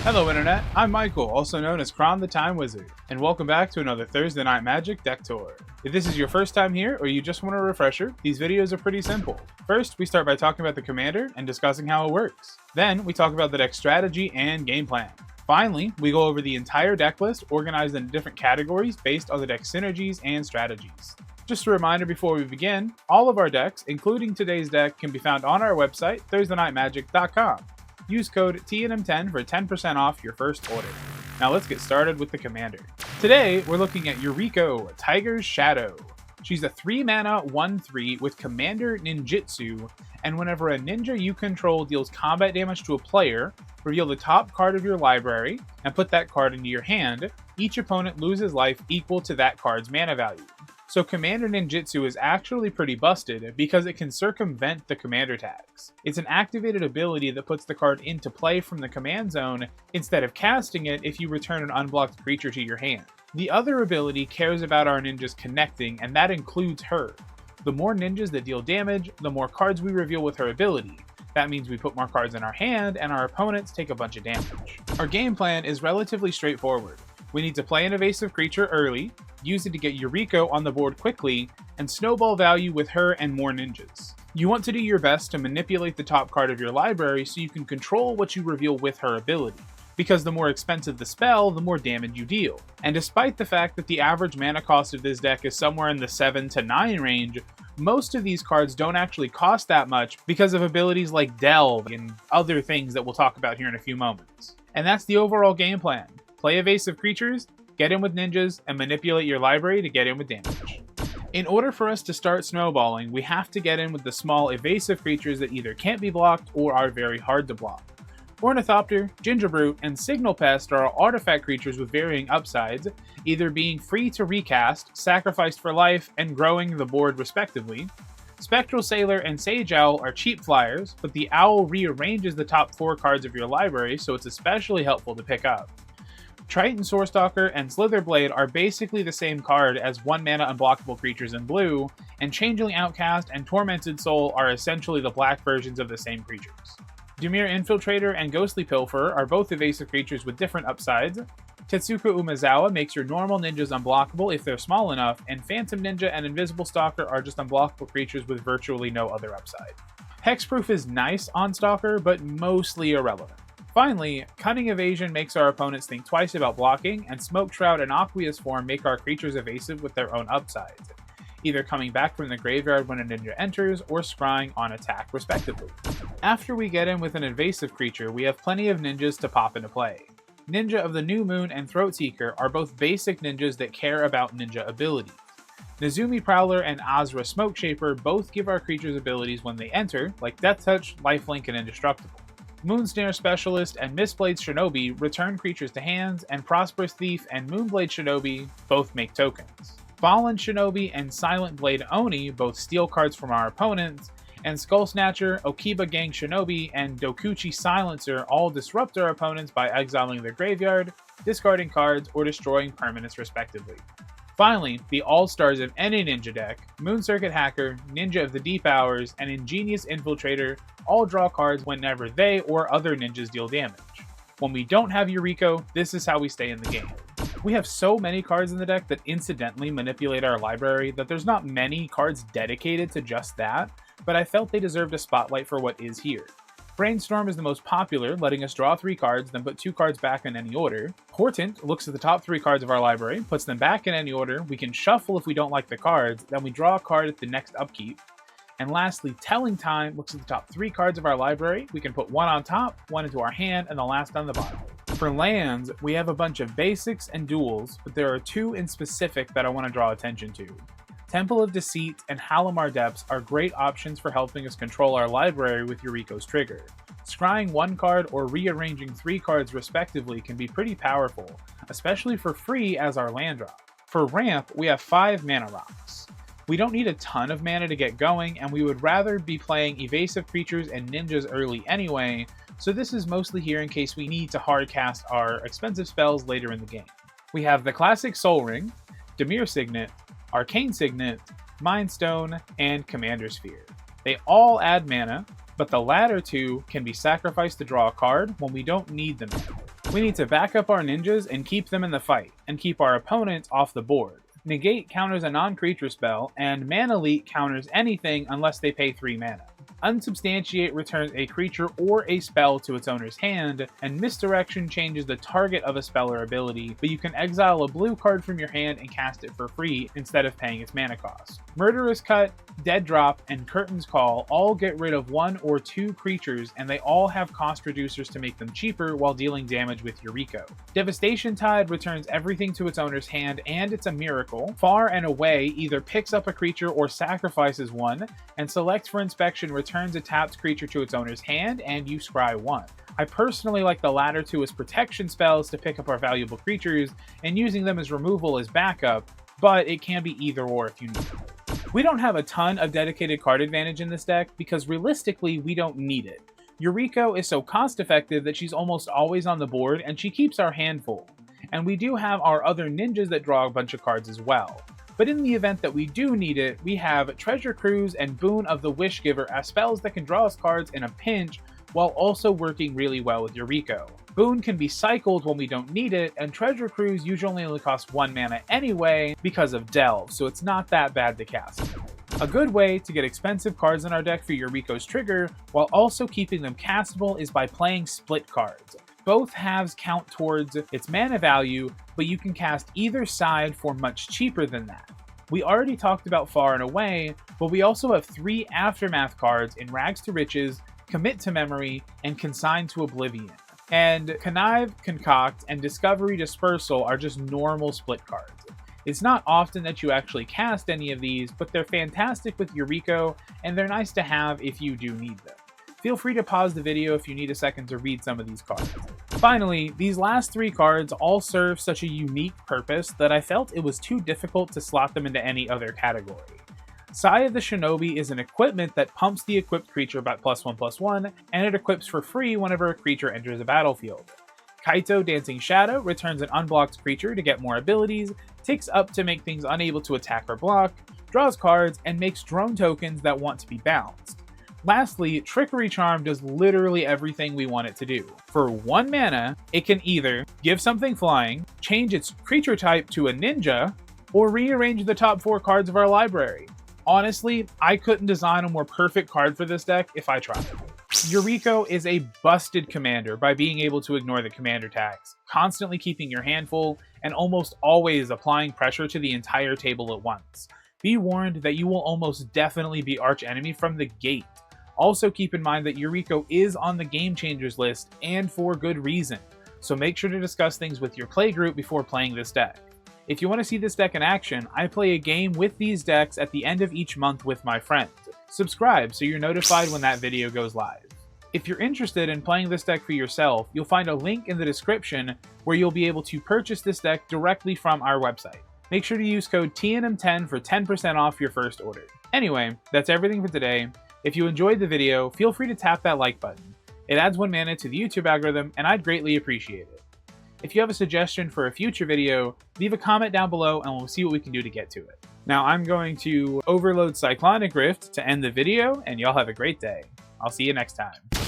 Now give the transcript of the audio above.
Hello Internet, I'm Michael, also known as Kron the Time Wizard, and welcome back to another Thursday Night Magic deck tour. If this is your first time here, or you just want a refresher, these videos are pretty simple. First, we start by talking about the commander and discussing how it works. Then, we talk about the deck strategy and game plan. Finally, we go over the entire deck list organized into different categories based on the deck synergies and strategies. Just a reminder before we begin, all of our decks, including today's deck, can be found on our website, thursdaynightmagic.com. Use code TNM10 for 10% off your first order. Now let's get started with the commander. Today, we're looking at Yuriko, Tiger's Shadow. She's a 3-mana 1/3 with Commander Ninjutsu, and whenever a ninja you control deals combat damage to a player, reveal the top card of your library and put that card into your hand. Each opponent loses life equal to that card's mana value. So Commander Ninjutsu is actually pretty busted because it can circumvent the commander tags. It's an activated ability that puts the card into play from the command zone instead of casting it if you return an unblocked creature to your hand. The other ability cares about our ninjas connecting, and that includes her. The more ninjas that deal damage, the more cards we reveal with her ability. That means we put more cards in our hand and our opponents take a bunch of damage. Our game plan is relatively straightforward. We need to play an evasive creature early, use it to get Yuriko on the board quickly, and snowball value with her and more ninjas. You want to do your best to manipulate the top card of your library so you can control what you reveal with her ability, because the more expensive the spell, the more damage you deal. And despite the fact that the average mana cost of this deck is somewhere in the 7 to 9 range, most of these cards don't actually cost that much because of abilities like Delve and other things that we'll talk about here in a few moments. And that's the overall game plan. Play evasive creatures, get in with ninjas, and manipulate your library to get in with damage. In order for us to start snowballing, we have to get in with the small evasive creatures that either can't be blocked or are very hard to block. Ornithopter, Gingerbrute, and Signal Pest are artifact creatures with varying upsides, either being free to recast, sacrificed for life, and growing the board respectively. Spectral Sailor and Sage Owl are cheap flyers, but the owl rearranges the top 4 cards of your library, so it's especially helpful to pick up. Triton Sorestalker and Slitherblade are basically the same card as 1-mana unblockable creatures in blue, and Changeling Outcast and Tormented Soul are essentially the black versions of the same creatures. Dimir Infiltrator and Ghostly Pilferer are both evasive creatures with different upsides. Tetsuka Umezawa makes your normal ninjas unblockable if they're small enough, and Phantom Ninja and Invisible Stalker are just unblockable creatures with virtually no other upside. Hexproof is nice on Stalker, but mostly irrelevant. Finally, Cunning Evasion makes our opponents think twice about blocking, and Smoke Shroud and Aqueous Form make our creatures evasive with their own upsides, either coming back from the graveyard when a ninja enters, or scrying on attack respectively. After we get in with an evasive creature, we have plenty of ninjas to pop into play. Ninja of the New Moon and Throatseeker are both basic ninjas that care about ninja abilities. Nezumi Prowler and Azra Smokeshaper both give our creatures abilities when they enter, like Death Touch, Lifelink, and Indestructible. Moonsnare Specialist and Mistblade Shinobi return creatures to hands, and Prosperous Thief and Moonblade Shinobi both make tokens. Fallen Shinobi and Silent Blade Oni both steal cards from our opponents, and Skull Snatcher, Okiba Gang Shinobi, and Dokuchi Silencer all disrupt our opponents by exiling their graveyard, discarding cards, or destroying permanents respectively. Finally, the all-stars of any ninja deck, Moon Circuit Hacker, Ninja of the Deep Hours, and Ingenious Infiltrator all draw cards whenever they or other ninjas deal damage. When we don't have Yuriko, this is how we stay in the game. We have so many cards in the deck that incidentally manipulate our library that there's not many cards dedicated to just that, but I felt they deserved a spotlight for what is here. Brainstorm is the most popular, letting us draw 3 cards, then put 2 cards back in any order. Portent looks at the top 3 cards of our library, puts them back in any order. We can shuffle if we don't like the cards, then we draw a card at the next upkeep. And lastly, Telling Time looks at the top 3 cards of our library. We can put 1 on top, 1 into our hand, and the last on the bottom. For lands, we have a bunch of basics and duals, but there are 2 in specific that I want to draw attention to. Temple of Deceit and Halimar Depths are great options for helping us control our library with Yuriko's trigger. Scrying 1 card or rearranging 3 cards respectively can be pretty powerful, especially for free as our land drop. For ramp, we have 5 mana rocks. We don't need a ton of mana to get going, and we would rather be playing evasive creatures and ninjas early anyway, so this is mostly here in case we need to hard cast our expensive spells later in the game. We have the classic Soul Ring, Dimir Signet, Arcane Signet, Mind Stone, and Commander Sphere. They all add mana, but the latter 2 can be sacrificed to draw a card when we don't need them. We need to back up our ninjas and keep them in the fight, and keep our opponents off the board. Negate counters a non-creature spell, and Mana Leak counters anything unless they pay 3 mana. Unsubstantiate returns a creature or a spell to its owner's hand, and Misdirection changes the target of a spell or ability, but you can exile a blue card from your hand and cast it for free instead of paying its mana cost. Murderous Cut, Dead Drop, and Curtain's Call all get rid of 1 or 2 creatures, and they all have cost reducers to make them cheaper while dealing damage with Yuriko. Devastation Tide returns everything to its owner's hand, and it's a miracle. Far and Away either picks up a creature or sacrifices one, and Select for Inspection returns a tapped creature to its owner's hand, and you scry 1. I personally like the latter two as protection spells to pick up our valuable creatures, and using them as removal as backup, but it can be either or if you need it. We don't have a ton of dedicated card advantage in this deck because realistically we don't need it. Yuriko is so cost effective that she's almost always on the board and she keeps our hand full. And we do have our other ninjas that draw a bunch of cards as well. But in the event that we do need it, we have Treasure Cruise and Boon of the Wishgiver as spells that can draw us cards in a pinch while also working really well with Yuriko. Boon can be cycled when we don't need it, and Treasure Cruise usually only costs 1 mana anyway because of Delve, so it's not that bad to cast. A good way to get expensive cards in our deck for Yuriko's trigger, while also keeping them castable, is by playing split cards. Both halves count towards its mana value, but you can cast either side for much cheaper than that. We already talked about Far and Away, but we also have 3 Aftermath cards in Rags to Riches, Commit to Memory, and Consign to Oblivion. And Connive, Concoct, and Discovery Dispersal are just normal split cards. It's not often that you actually cast any of these, but they're fantastic with Yuriko, and they're nice to have if you do need them. Feel free to pause the video if you need a second to read some of these cards. Finally, these last 3 cards all serve such a unique purpose that I felt it was too difficult to slot them into any other category. Sai of the Shinobi is an equipment that pumps the equipped creature about +1/+1, and it equips for free whenever a creature enters a battlefield. Kaito Dancing Shadow returns an unblocked creature to get more abilities, ticks up to make things unable to attack or block, draws cards, and makes drone tokens that want to be bounced. Lastly, Trickery Charm does literally everything we want it to do. For 1 mana, it can either give something flying, change its creature type to a ninja, or rearrange the top 4 cards of our library. Honestly, I couldn't design a more perfect card for this deck if I tried. Yuriko is a busted commander by being able to ignore the commander tax, constantly keeping your hand full, and almost always applying pressure to the entire table at once. Be warned that you will almost definitely be archenemy from the gate. Also keep in mind that Yuriko is on the Game Changers list, and for good reason, so make sure to discuss things with your playgroup before playing this deck. If you want to see this deck in action, I play a game with these decks at the end of each month with my friends. Subscribe so you're notified when that video goes live. If you're interested in playing this deck for yourself, you'll find a link in the description where you'll be able to purchase this deck directly from our website. Make sure to use code TNM10 for 10% off your first order. Anyway, that's everything for today. If you enjoyed the video, feel free to tap that like button. It adds 1 mana to the YouTube algorithm, and I'd greatly appreciate it. If you have a suggestion for a future video, leave a comment down below and we'll see what we can do to get to it. Now I'm going to overload Cyclonic Rift to end the video, and y'all have a great day. I'll see you next time.